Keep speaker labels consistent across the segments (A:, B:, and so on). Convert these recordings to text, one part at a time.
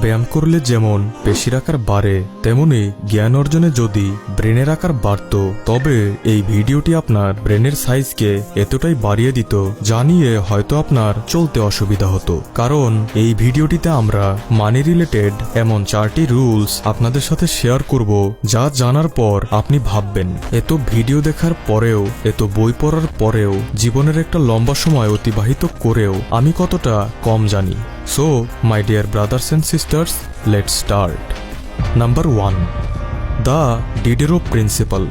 A: ব্যায়াম করলে যেমন পেশির আকার বাড়ে, তেমনি জ্ঞান অর্জনে যদি ব্রেনের আকার বাড়ত, তবে এই ভিডিওটি আপনার ব্রেনের সাইজকে এতটাই বাড়িয়ে দিত যা নিয়ে হয়তো আপনার চলতে অসুবিধা হতো। কারণ এই ভিডিওটিতে আমরা মানি রিলেটেড এমন 4টি রুলস আপনাদের সাথে শেয়ার করব, যা জানার পর আপনি ভাববেন এত ভিডিও দেখার পরেও, এত বই পড়ার পরেও, জীবনের একটা লম্বা সময় অতিবাহিত করেও আমি কতটা কম জানি। So my dear brothers and sisters, let's start. Number 1, the Diderot principle.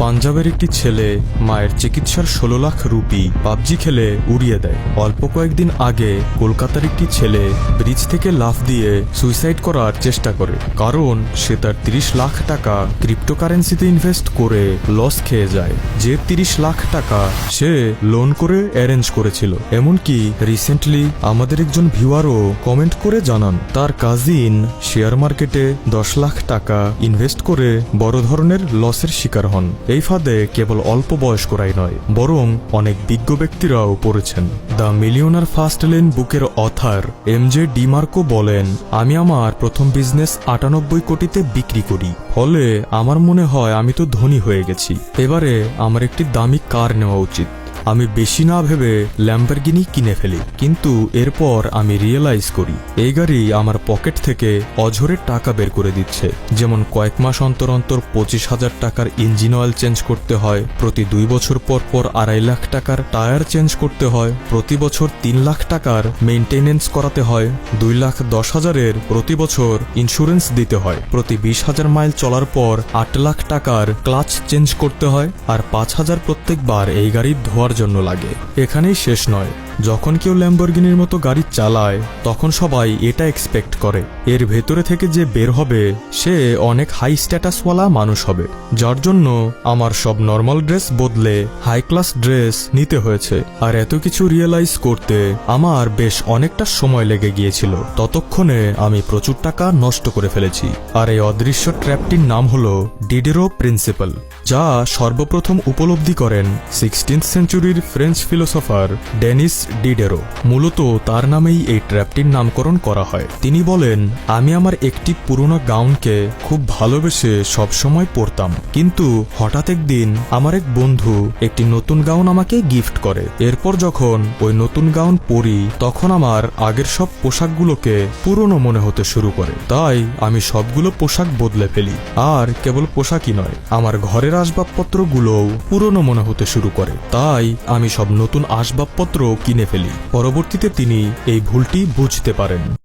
A: পাঞ্জাবের একটি ছেলে মায়ের চিকিৎসার 16 লাখ রুপি পাবজি খেলে উড়িয়ে দেয়। অল্প কয়েকদিন আগে কলকাতার একটি ছেলে ব্রিজ থেকে লাফ দিয়ে সুইসাইড করার চেষ্টা করে, কারণ সে তার 30 লাখ টাকা ক্রিপ্টোকারেন্সিতে ইনভেস্ট করে লস খেয়ে যায়, যে 30 লাখ টাকা সে লোন করে অ্যারেঞ্জ করেছিল। এমনকি রিসেন্টলি আমাদের একজন ভিউয়ারও কমেন্ট করে জানান তার কাজিন শেয়ার মার্কেটে 10 লাখ টাকা ইনভেস্ট করে বড় ধরনের লসের শিকার হন। এই ফাঁদে কেবল অল্প বয়স্করাই নয়, বরং অনেক বিজ্ঞ ব্যক্তিরাও পড়েছেন। দ্য মিলিয়নার ফার্স্ট লেন বুকের অথার এমজে ডিমার্কো বলেন, আমি আমার প্রথম বিজনেস 98 কোটিতে বিক্রি করি, ফলে আমার মনে হয় আমি তো ধনী হয়ে গেছি, এবারে আমার একটি দামি কার নেওয়া উচিত। আমি বেশি না ভেবে ল্যাম্বরগিনি কিনে ফেলি, কিন্তু এরপর আমি রিয়েলাইজ করি এই গাড়ি আমার পকেট থেকে অঝরে টাকা বের করে দিচ্ছে। যেমন কয়েক মাস অন্তর অন্তর 25,000 টাকার ইঞ্জিন অয়েল চেঞ্জ করতে হয়, প্রতি 2 বছর পর পর 2.5 লাখ টাকার টায়ার চেঞ্জ করতে হয়, প্রতি বছর 3 লাখ টাকার মেইনটেনেন্স করাতে হয়, 2,10,000-এর প্রতি বছর ইন্স্যুরেন্স দিতে হয়, প্রতি 20,000 মাইল চলার পর 8 লাখ টাকার ক্লাচ চেঞ্জ করতে হয়, আর 5,000 প্রত্যেকবার এই গাড়ির ধোয়ার জন্য লাগে। এখানেই শেষ নয়, যখন কেউ ল্যাম্বরগিনির মতো গাড়ি চালায় তখন সবাই এটা এক্সপেক্ট করে এর ভেতরে থেকে যে বের হবে সে অনেক হাই স্ট্যাটাসওয়ালা মানুষ হবে, যার জন্য আমার সব নর্মাল ড্রেস বদলে হাই ক্লাস ড্রেস নিতে হয়েছে। আর এত কিছু রিয়েলাইজ করতে আমার বেশ অনেকটা সময় লেগে গিয়েছিল, ততক্ষণে আমি প্রচুর টাকা নষ্ট করে ফেলেছি। আর এই অদৃশ্য ট্র্যাপটির নাম হলো ডিডেরো প্রিন্সিপাল, যা সর্বপ্রথম উপলব্ধি করেন 16th সেঞ্চুরির ফ্রেঞ্চ ফিলোসফার ডেনিস ডিডেরো। মূলত তার নামেই এই ট্র্যাপটির নামকরণ করা হয়। তিনি বলেন, আমি আমার একটি পুরনো গাউনকে খুব ভালোবেসে সবসময় পরতাম, কিন্তু হঠাৎ একদিন আমার এক বন্ধু একটি নতুন গাউন আমাকে গিফট করে। এরপর যখন ওই নতুন গাউন পরি তখন আমার আগের সব পোশাকগুলোকে পুরনো মনে হতে শুরু করে, তাই আমি সবগুলো পোশাক বদলে ফেলি। আর কেবল পোশাকই নয়, আমার ঘরের আসবাবপত্রগুলোও পুরনো মনে হতে শুরু করে, তাই আমি সব নতুন আসবাবপত্র কিনে ফেলি। পরবর্তীতে তিনি এই ভুলটি বুঝতে পারেন।